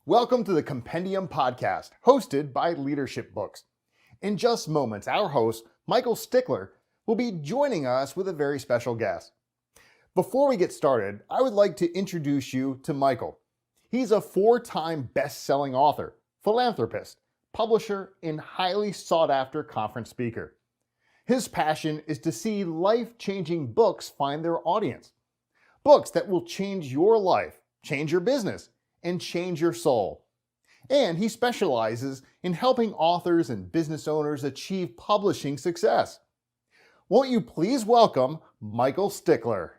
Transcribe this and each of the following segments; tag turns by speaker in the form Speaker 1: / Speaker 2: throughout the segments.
Speaker 1: Welcome to the Compendium Podcast, hosted by Leadership Books. In just moments, our host, Michael Stickler, will be joining us with a very special guest. Before we get started, I would like to introduce you to Michael. He's a 4-time best-selling author, philanthropist, publisher, and highly sought-after conference speaker. His passion is to see life-changing books find their audience. Books that will change your life, change your business, and change your soul. And he specializes in helping authors and business owners achieve publishing success. Won't you please welcome Michael Stickler?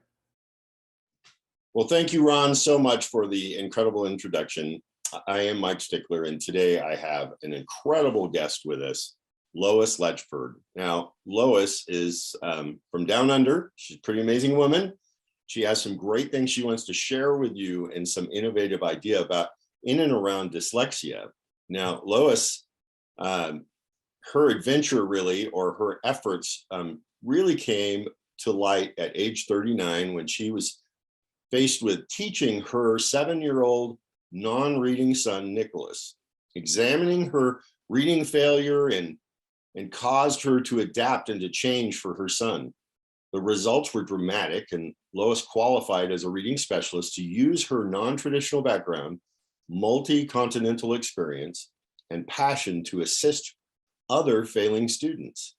Speaker 2: Well, thank you, Ron, so much for the incredible introduction. I am Mike Stickler, and today I have an incredible guest with us, Lois Letchford. Now, Lois is from Down Under. She's a pretty amazing woman. She has some great things she wants to share with you and some innovative idea about in and around dyslexia. Now, Lois, her adventure really, or her efforts really came to light at age 39 when she was faced with teaching her 7-year-old non-reading son, Nicholas, examining her reading failure and caused her to adapt and to change for her son. The results were dramatic, and Lois qualified as a reading specialist to use her non-traditional background, multi-continental experience, and passion to assist other failing students.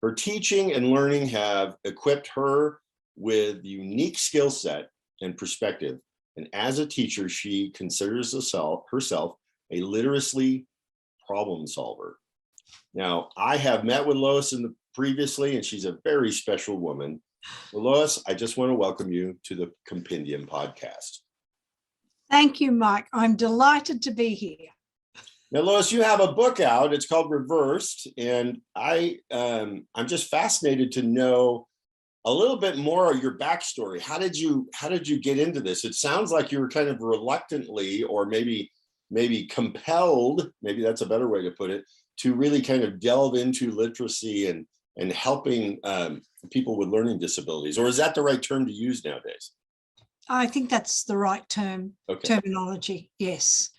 Speaker 2: Her teaching and learning have equipped her with unique skill set and perspective. And as a teacher, she considers herself a literacy problem solver. Now, I have met with Lois previously, and she's a very special woman. Well, Lois, I just want to welcome you to the Compendium Podcast.
Speaker 3: Thank you, Mike. I'm delighted to be here.
Speaker 2: Now, Lois, you have a book out. It's called Reversed, and I'm just fascinated to know a little bit more of your backstory. How did you get into this? It sounds like you were kind of reluctantly, or maybe compelled, maybe that's a better way to put it, to really kind of delve into literacy and helping people with learning disabilities. Or is that the right term to use nowadays?
Speaker 3: I think that's the right terminology. Yes,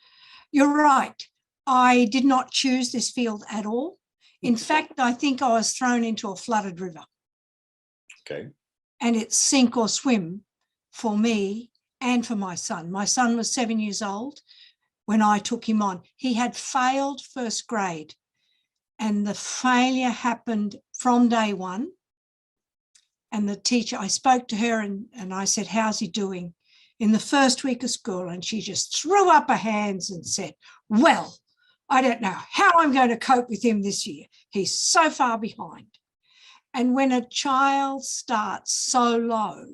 Speaker 3: you're right. I did not choose this field at all. In fact, I think I was thrown into a flooded river.
Speaker 2: Okay.
Speaker 3: And it's sink or swim for me and for my son. My son was 7 years old when I took him on. He had failed first grade, and the failure happened from day one. And the teacher, I spoke to her and I said, how's he doing in the first week of school? And she just threw up her hands and said, well, I don't know how I'm going to cope with him this year. He's so far behind. And when a child starts so low,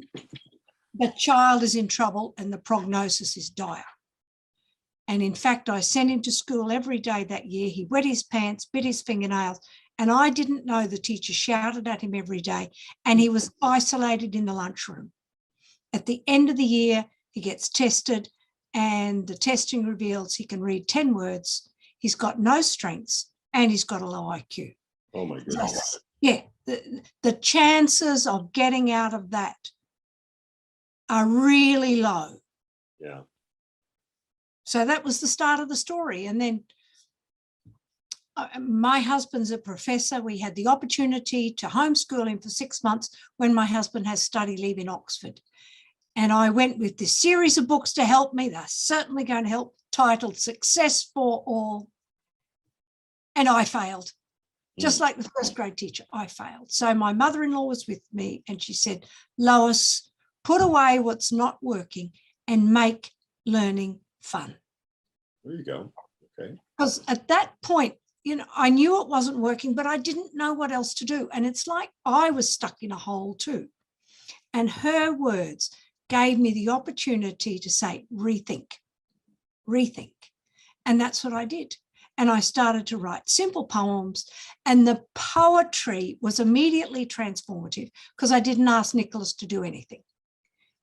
Speaker 3: the child is in trouble and the prognosis is dire. And in fact, I sent him to school every day that year. He wet his pants, bit his fingernails, and I didn't know the teacher shouted at him every day, and he was isolated in the lunchroom. At the end of the year, he gets tested, and the testing reveals he can read 10 words, he's got no strengths, and he's got a low IQ.
Speaker 2: Oh my goodness.
Speaker 3: So, yeah, the chances of getting out of that are really low.
Speaker 2: Yeah.
Speaker 3: So that was the start of the story. And then my husband's a professor. We had the opportunity to homeschool him for 6 months when my husband has study leave in Oxford. And I went with this series of books to help me. They're certainly going to help, titled Success for All. And I failed. Just like the first grade teacher, I failed. So my mother-in-law was with me and she said, Lois, put away what's not working and make learning fun.
Speaker 2: There you go. Okay.
Speaker 3: Because at that point, I knew it wasn't working, but I didn't know what else to do. And it's like I was stuck in a hole too. And her words gave me the opportunity to say, rethink. And that's what I did. And I started to write simple poems, and the poetry was immediately transformative because I didn't ask Nicholas to do anything.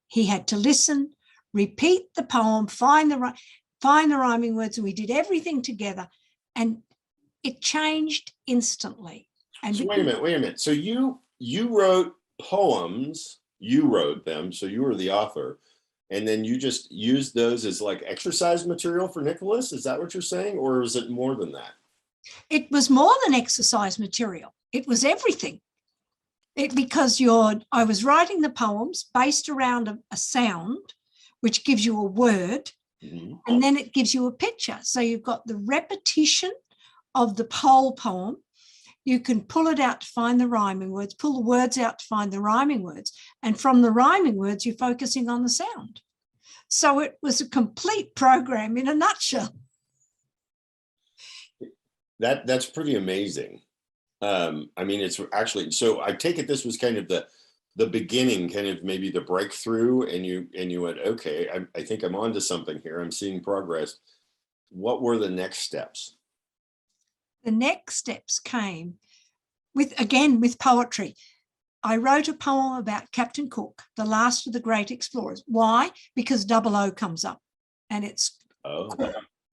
Speaker 3: He had to listen, repeat the poem, find the rhyming words, and we did everything together, and it changed instantly. And
Speaker 2: so wait a minute. So you wrote poems, you wrote them, so you were the author, And then you just use those as like exercise material for Nicholas? Is that what you're saying? Or is it more than that?
Speaker 3: It was more than exercise material. It was everything. Because I was writing the poems based around a sound, which gives you a word, and then it gives you a picture. So you've got the repetition of the whole poem. You can pull it out to find the rhyming words, pull the words out to find the rhyming words. And from the rhyming words, you're focusing on the sound. So it was a complete program in a nutshell.
Speaker 2: That's pretty amazing. I mean, it's actually, so I take it this was kind of the beginning, kind of maybe the breakthrough, and you went, okay, I think I'm onto something here. I'm seeing progress. What were the next steps?
Speaker 3: The next steps came with poetry. I wrote a poem about Captain Cook, the last of the great explorers. Why? Because 00 comes up, and it's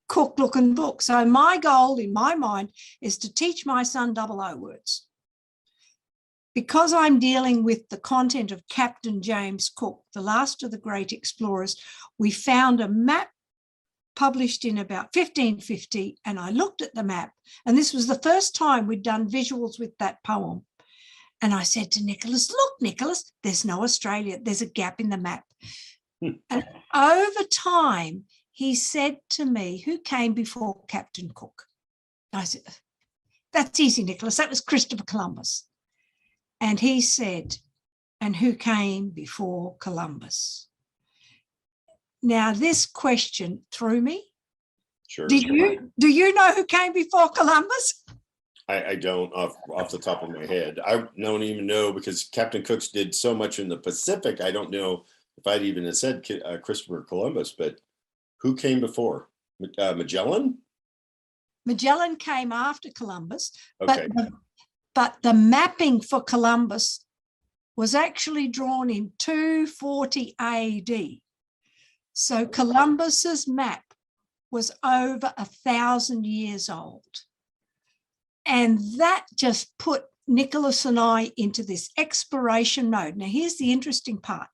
Speaker 3: Cook looking book. So my goal in my mind is to teach my son 00 words. Because I'm dealing with the content of Captain James Cook, the last of the great explorers, we found a map published in about 1550, and I looked at the map, and this was the first time we'd done visuals with that poem. And I said to Nicholas, look, Nicholas, there's no Australia. There's a gap in the map. And over time, he said to me, who came before Captain Cook? I said, that's easy, Nicholas. That was Christopher Columbus. And he said, and who came before Columbus? Now, this question threw me.
Speaker 2: Sure.
Speaker 3: Do you know who came before Columbus?
Speaker 2: I don't off the top of my head. I don't even know, because Captain Cook's did so much in the Pacific. I don't know if I'd even have said Christopher Columbus, but who came before? Magellan?
Speaker 3: Magellan came after Columbus,
Speaker 2: Okay.
Speaker 3: but the mapping for Columbus was actually drawn in 240 AD. So Columbus's map was over 1,000 years old. And that just put Nicholas and I into this exploration mode. Now, here's the interesting part.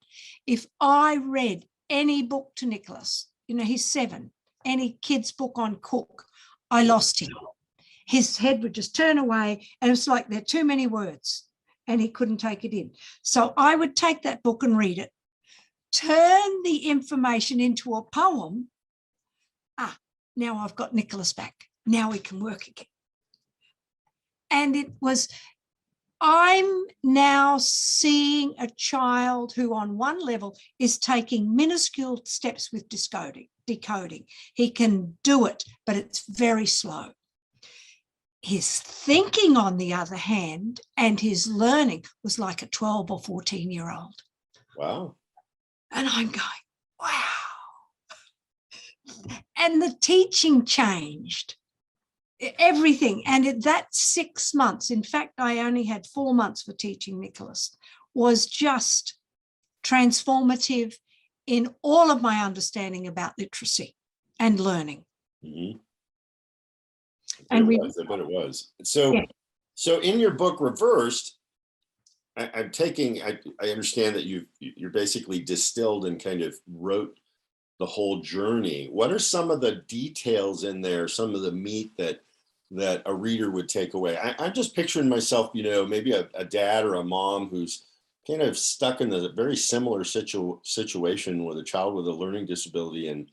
Speaker 3: If I read any book to Nicholas, he's 7, any kid's book on Cook, I lost him. His head would just turn away, and it's like there are too many words, and he couldn't take it in. So I would take that book and read it, turn the information into a poem. Now I've got Nicholas back. Now we can work again. And I'm now seeing a child who on one level is taking minuscule steps with decoding. He can do it, but it's very slow. His thinking, on the other hand, and his learning was like a 12 or 14-year-old.
Speaker 2: Wow.
Speaker 3: And I'm going, wow. And the teaching changed. Everything. And that 6 months, in fact, I only had 4 months for teaching Nicholas, was just transformative in all of my understanding about literacy and learning.
Speaker 2: Mm-hmm.
Speaker 3: I
Speaker 2: bet it was. So,
Speaker 3: yeah.
Speaker 2: So in your book, Reversed, I understand that you're basically distilled and kind of wrote the whole journey. What are some of the details in there, some of the meat that a reader would take away? I'm just picturing myself, maybe a dad or a mom who's kind of stuck in a very similar situation with a child with a learning disability, and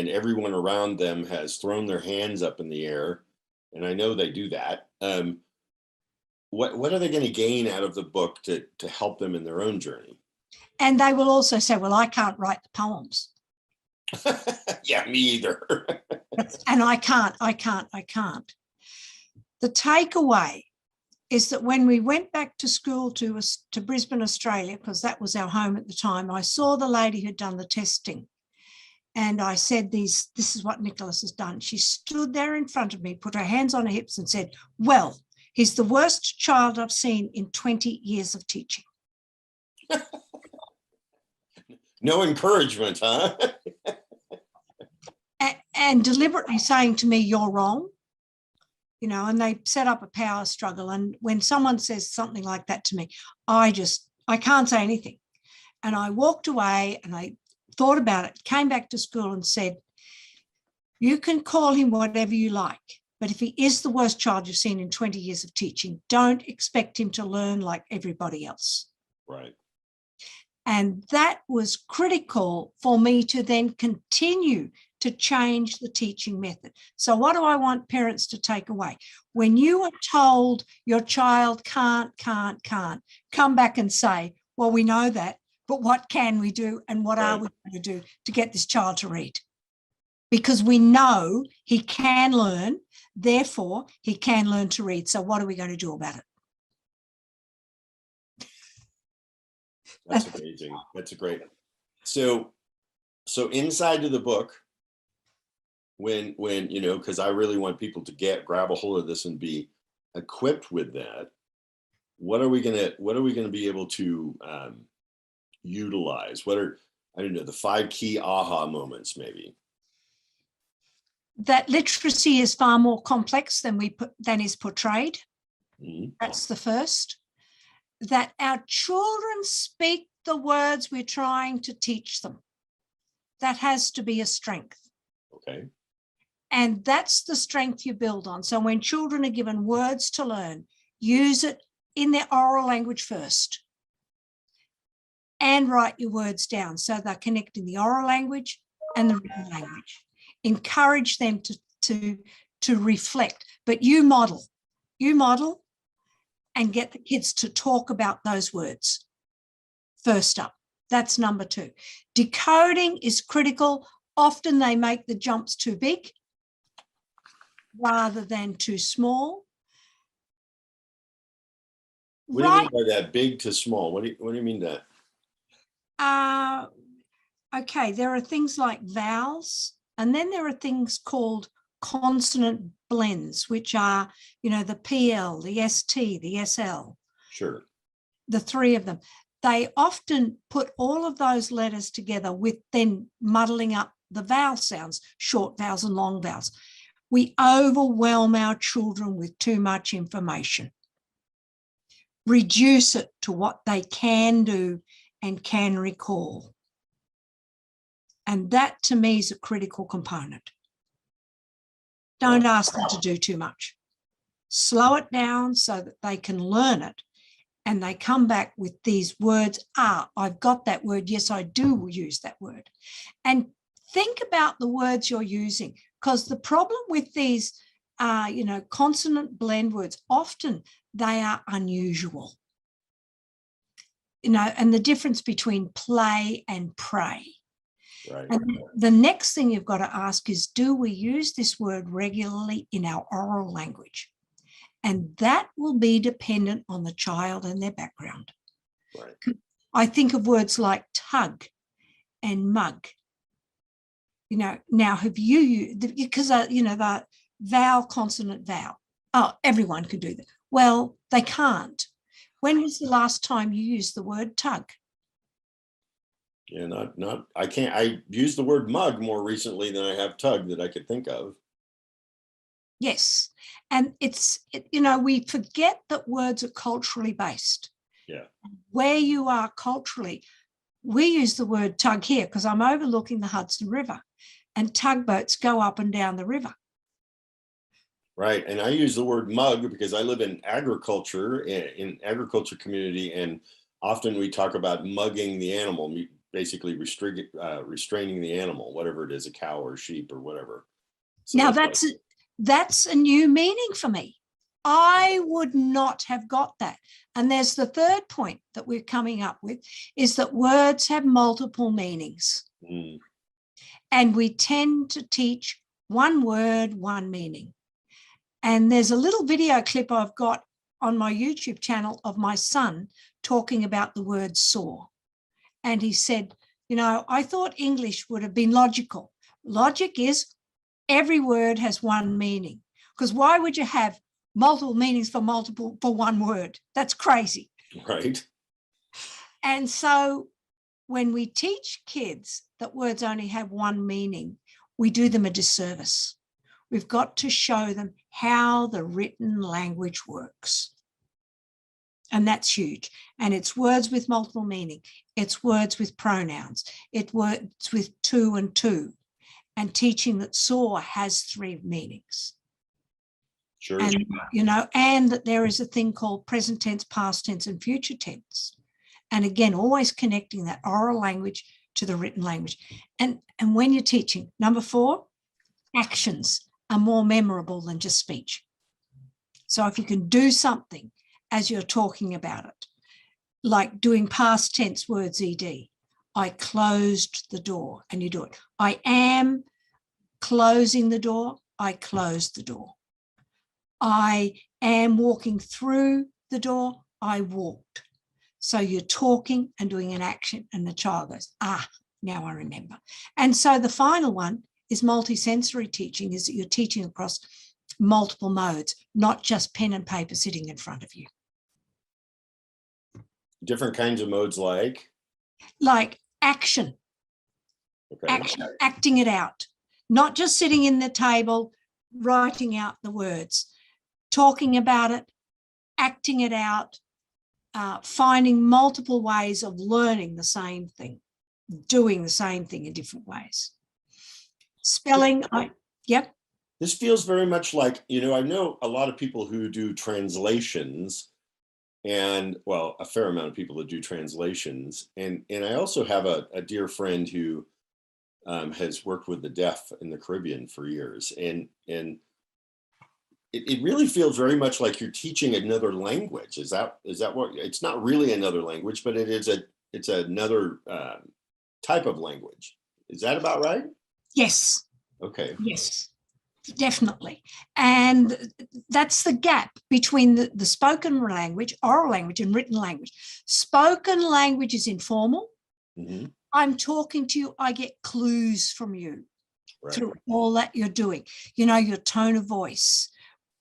Speaker 2: everyone around them has thrown their hands up in the air. And I know they do that. What are they going to gain out of the book to help them in their own journey? And
Speaker 3: they will also say, well, I can't write the poems.
Speaker 2: Yeah, me either.
Speaker 3: And I can't. The takeaway is that when we went back to school to Brisbane, Australia, because that was our home at the time, I saw the lady who'd done the testing. And I said, this is what Nicholas has done. She stood there in front of me, put her hands on her hips and said, well, he's the worst child I've seen in 20 years of teaching.
Speaker 2: No encouragement, huh?
Speaker 3: And deliberately saying to me, you're wrong. And they set up a power struggle. And when someone says something like that to me, I can't say anything. And I walked away and I thought about it, came back to school and said, you can call him whatever you like, but if he is the worst child you've seen in 20 years of teaching, don't expect him to learn like everybody else.
Speaker 2: Right.
Speaker 3: And that was critical for me to then continue to change the teaching method. So what do I want parents to take away? When you are told your child can't, come back and say, well, we know that, but what can we do and what are we going to do to get this child to read? Because we know he can learn, therefore he can learn to read. So what are we going to do about it?
Speaker 2: That's amazing. That's great. So inside of the book, when you know, because I really want people to grab a hold of this and be equipped with that, what are we gonna be able to utilize? What are, I don't know, the 5 key aha moments maybe?
Speaker 3: That literacy is far more complex than is portrayed.
Speaker 2: Mm-hmm.
Speaker 3: That's the first. That our children speak the words we're trying to teach them. That has to be a strength.
Speaker 2: Okay.
Speaker 3: And that's the strength you build on. So when children are given words to learn, use it in their oral language first and write your words down so they're connecting the oral language and the written language. Encourage them to reflect, but you model and get the kids to talk about those words first up. That's number 2. Decoding is critical. Often they make the jumps too big rather than too small.
Speaker 2: What do you mean by that, big to small? What do you mean that?
Speaker 3: Okay, there are things like vowels, and then there are things called consonant blends, which are, you know, the PL, the ST, the SL.
Speaker 2: Sure.
Speaker 3: The 3 of them. They often put all of those letters together with then muddling up the vowel sounds, short vowels and long vowels. We overwhelm our children with too much information. Reduce it to what they can do and can recall. And that to me is a critical component. Don't ask them to do too much. Slow it down so that they can learn it and they come back with these words. I've got that word. Yes, I do use that word. And think about the words you're using, because the problem with these, consonant blend words, often they are unusual. And the difference between play and pray.
Speaker 2: Right.
Speaker 3: And the next thing you've got to ask is, do we use this word regularly in our oral language? And that will be dependent on the child and their background.
Speaker 2: Right.
Speaker 3: I think of words like tug and mug. Now have you used, because, the vowel, consonant, vowel. Oh, everyone can do that. Well, they can't. When was the last time you used the word tug?
Speaker 2: Yeah, I can't. I use the word mug more recently than I have tug that I could think of.
Speaker 3: Yes. And we forget that words are culturally based.
Speaker 2: Yeah.
Speaker 3: Where you are culturally, we use the word tug here because I'm overlooking the Hudson River and tugboats go up and down the river.
Speaker 2: Right. And I use the word mug because I live in agriculture, in agriculture community, and often we talk about mugging the animal, basically restraining the animal, whatever it is, a cow or sheep or whatever. So
Speaker 3: now that's a new meaning for me. I would not have got that. And there's the third point that we're coming up with, is that words have multiple meanings.
Speaker 2: Mm.
Speaker 3: And we tend to teach one word, one meaning. And there's a little video clip I've got on my YouTube channel of my son talking about the word saw. And he said, I thought English would have been logical. Logic is every word has one meaning, because why would you have multiple meanings for one word? That's crazy.
Speaker 2: Right.
Speaker 3: And so when we teach kids that words only have one meaning, we do them a disservice. We've got to show them how the written language works. And that's huge. And it's words with multiple meaning. It's words with pronouns. It's words with to and to, and teaching that saw has 3 meanings.
Speaker 2: Sure.
Speaker 3: And, and that there is a thing called present tense, past tense, and future tense. And again, always connecting that oral language to the written language. And when you're teaching, number 4, actions are more memorable than just speech. So if you can do something as you're talking about it, like doing past tense words ed, I closed the door, and you do it. I am closing the door, I closed the door. I am walking through the door, I walked. So you're talking and doing an action, and the child goes, now I remember. And so the final one is multisensory teaching, is that you're teaching across multiple modes, not just pen and paper sitting in front of you.
Speaker 2: Different kinds of modes like?
Speaker 3: Like action.
Speaker 2: Okay.
Speaker 3: Acting it out, not just sitting in the table, writing out the words, talking about it, acting it out, finding multiple ways of learning the same thing, doing the same thing in different ways. Spelling, yep.
Speaker 2: This feels very much like, I know a lot of people who do translations, and well, a fair amount of people that do translations. And I also have a dear friend who has worked with the deaf in the Caribbean for years. And it really feels very much like you're teaching another language. Is that what, it's not really another language, but it's another type of language. Is that about right?
Speaker 3: Yes.
Speaker 2: Okay.
Speaker 3: Yes, definitely. And that's the gap between the spoken language, oral language, and written language. Spoken language is informal.
Speaker 2: Mm-hmm.
Speaker 3: I'm talking to you, I get clues from you through all that you're doing. Your tone of voice,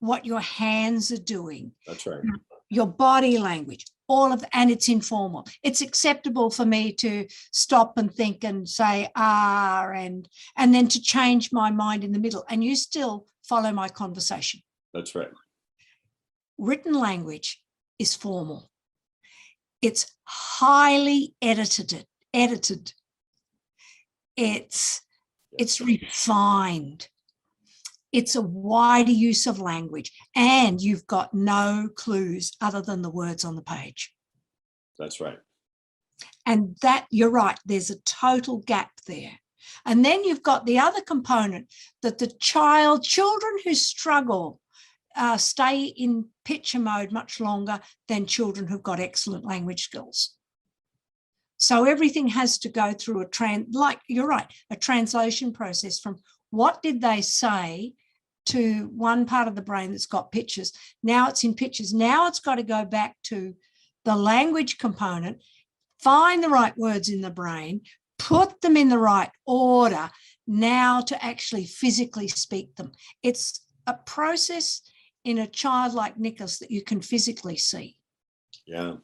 Speaker 3: what your hands are doing.
Speaker 2: That's right.
Speaker 3: Your body language, and it's informal. It's acceptable for me to stop and think and say, and then to change my mind in the middle, and you still follow my conversation.
Speaker 2: That's right. Written
Speaker 3: language is formal. It's highly edited. It's refined. It's a wider use of language, and you've got no clues other than the words on the page.
Speaker 2: That's right.
Speaker 3: And that, you're right, there's a total gap there. And then you've got the other component that the children who struggle stay in picture mode much longer than children who've got excellent language skills. So everything has to go through you're right, a translation process from what did they say to one part of the brain that's got pictures. Now it's in pictures. Now it's got to go back to the language component, find the right words in the brain, put them in the right order, now to actually physically speak them. It's a process in a child like Nicholas that you can physically see.
Speaker 2: Yeah.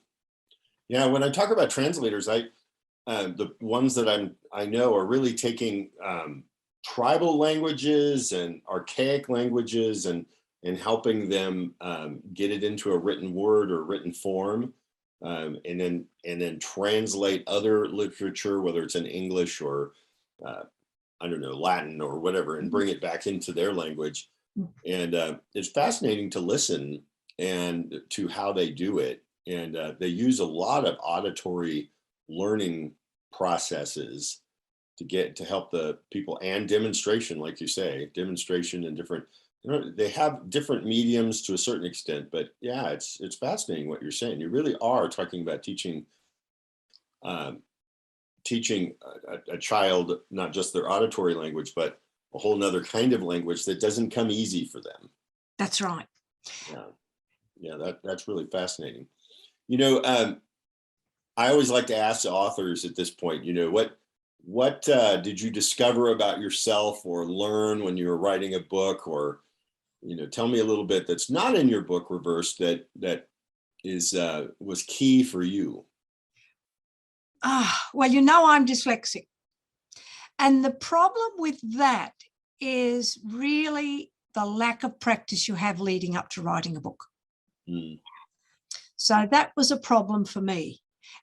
Speaker 2: Yeah. When I talk about translators, the ones that I know are really taking tribal languages and archaic languages and helping them get it into a written word or written form, and then translate other literature, whether it's in English or Latin or whatever, and bring it back into their language. And it's fascinating to listen and to how they do it. And they use a lot of auditory learning processes to help the people, and demonstration, like you say, demonstration and different, they have different mediums to a certain extent, but yeah, it's fascinating what you're saying. You really are talking about teaching a child, not just their auditory language, but a whole nother kind of language that doesn't come easy for them.
Speaker 3: That's right.
Speaker 2: Yeah, that's really fascinating. I always like to ask the authors at this point, what did you discover about yourself or learn when you were writing a book, or, tell me a little bit that's not in your book, Reverse, that was key for you.
Speaker 3: Well, I'm dyslexic. And the problem with that is really the lack of practice you have leading up to writing a book. So that was a problem for me.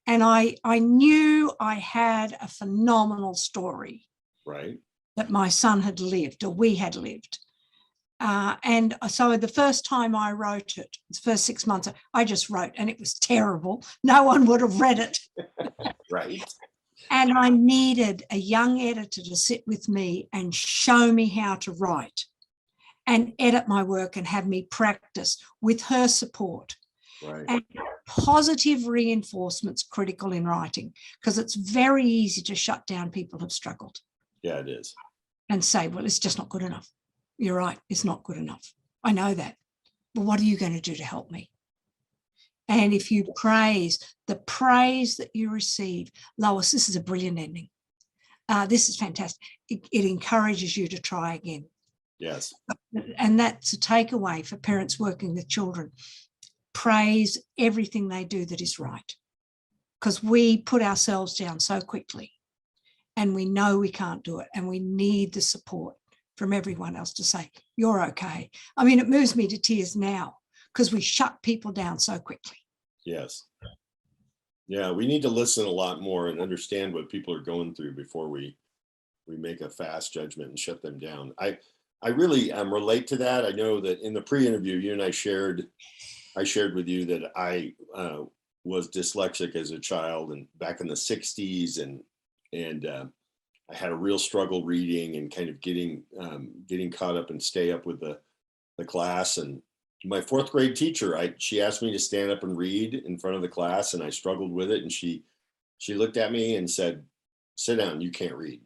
Speaker 3: And I knew I had a phenomenal story.
Speaker 2: Right.
Speaker 3: That my son had lived, or we had lived. And so the first time I wrote it, the first 6 months, I just wrote, and it was terrible. No one would have read it.
Speaker 2: Right.
Speaker 3: And I needed a young editor to sit with me and show me how to write and edit my work and have me practice with her support.
Speaker 2: Right.
Speaker 3: And positive reinforcement's critical in writing, because it's very easy to shut down people who've struggled.
Speaker 2: Yeah, it is.
Speaker 3: And say, well, it's just not good enough. You're right, it's not good enough. I know that. But what are you going to do to help me? And if you praise, the praise that you receive, Lois, this is a brilliant ending. This is fantastic. It encourages you to try again.
Speaker 2: Yes.
Speaker 3: And that's a takeaway for parents working with children. Praise everything they do that is right, because we put ourselves down so quickly and we know we can't do it, and we need the support from everyone else to say, you're okay. I mean, it moves me to tears now because we shut people down so quickly.
Speaker 2: Yes. Yeah, we need to listen a lot more and understand what people are going through before we make a fast judgment and shut them down. I really relate to that. I know that in the pre-interview, you and I shared with you that I was dyslexic as a child, and back in the 60s, and I had a real struggle reading and kind of getting caught up and stay up with the class. And my fourth grade teacher, she asked me to stand up and read in front of the class, and I struggled with it. And she looked at me and said, "Sit down, you can't read."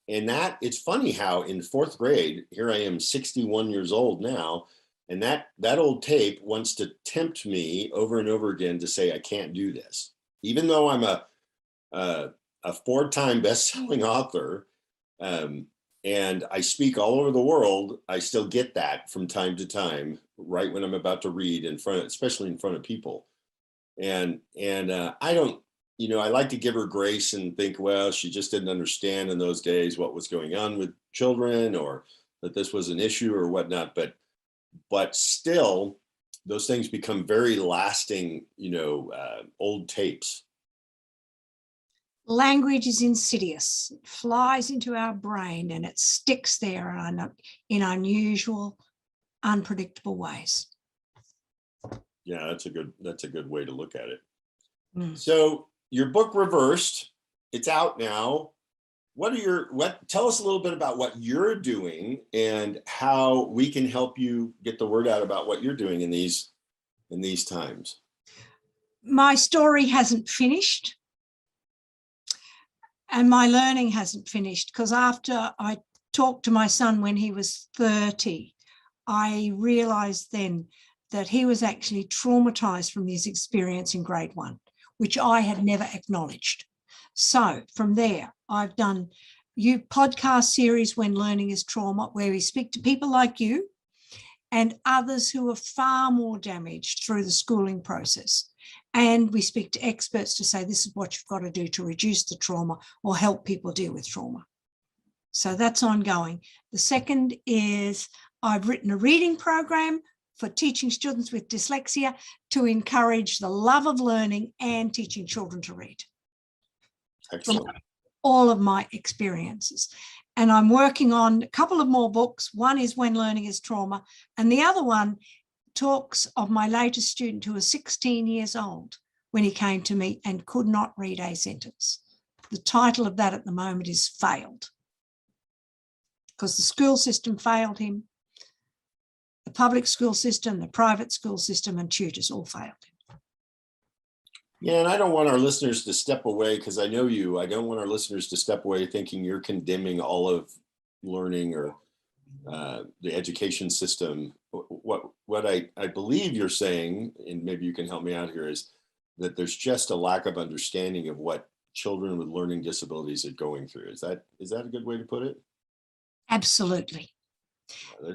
Speaker 2: And it's funny how in fourth grade, here I am 61 years old now, and that old tape wants to tempt me over and over again to say, I can't do this. Even though I'm a 4-time best-selling author, and I speak all over the world, I still get that from time to time, right when I'm about to read especially in front of people. And I don't, I like to give her grace and think, well, she just didn't understand in those days what was going on with children, or that this was an issue or whatnot. But still, those things become very lasting, old tapes.
Speaker 3: Language is insidious. It flies into our brain and it sticks there in unusual, unpredictable ways.
Speaker 2: Yeah, that's a good way to look at it.
Speaker 3: Mm.
Speaker 2: So your book, Reversed, it's out now. Tell us a little bit about what you're doing and how we can help you get the word out about what you're doing in these times.
Speaker 3: My story hasn't finished. And my learning hasn't finished, because after I talked to my son when he was 30, I realized then that he was actually traumatized from his experience in grade 1, which I had never acknowledged. So from there, I've done podcast series, When Learning is Trauma, where we speak to people like you and others who are far more damaged through the schooling process. And we speak to experts to say, this is what you've got to do to reduce the trauma or help people deal with trauma. So that's ongoing. The second is I've written a reading program for teaching students with dyslexia to encourage the love of learning and teaching children to read.
Speaker 2: Excellent.
Speaker 3: From all of my experiences. And I'm working on a couple of more books. One is When Learning is Trauma, and the other one talks of my latest student who was 16 years old when he came to me and could not read a sentence. The title of that at the moment is Failed, because the school system failed him. The public school system, the private school system, and tutors all failed him.
Speaker 2: Yeah, and I don't want our listeners to step away, because I know you. I don't want our listeners to step away thinking you're condemning all of learning or the education system. What I believe you're saying, and maybe you can help me out here, is that there's just a lack of understanding of what children with learning disabilities are going through. Is that a good way to put it?
Speaker 3: Absolutely.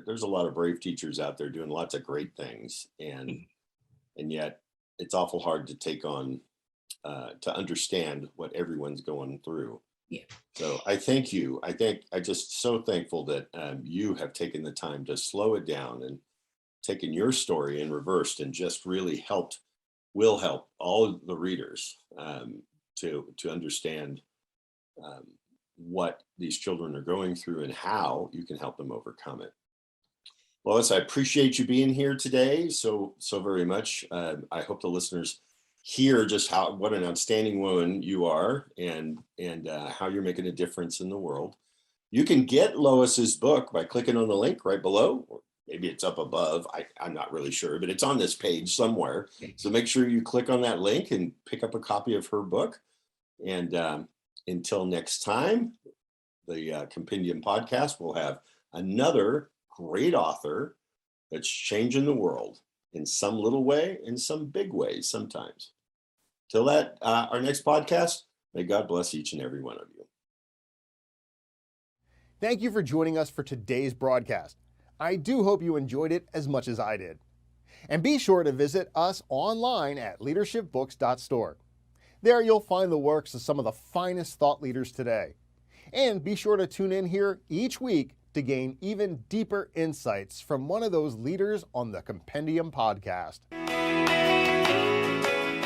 Speaker 2: There's a lot of brave teachers out there doing lots of great things, and yet it's awful hard to take on, to understand what everyone's going through.
Speaker 3: Yeah.
Speaker 2: So I thank you. I'm just so thankful that you have taken the time to slow it down and taken your story in reversed and just really helped will help all the readers to understand what these children are going through and how you can help them overcome it. Lois, I appreciate you being here today so very much. I hope the listeners hear just what an outstanding woman you are, and how you're making a difference in the world. You can get Lois's book by clicking on the link right below, or maybe it's up above. I'm not really sure, but it's on this page somewhere. So make sure you click on that link and pick up a copy of her book. And until next time, the Compendium Podcast will have another great author that's changing the world in some little way, in some big ways sometimes. Till that, our next podcast, may God bless each and every one of you.
Speaker 1: Thank you for joining us for today's broadcast. I do hope you enjoyed it as much as I did. And be sure to visit us online at leadershipbooks.store. There you'll find the works of some of the finest thought leaders today. And be sure to tune in here each week to gain even deeper insights from one of those leaders on the Compendium Podcast.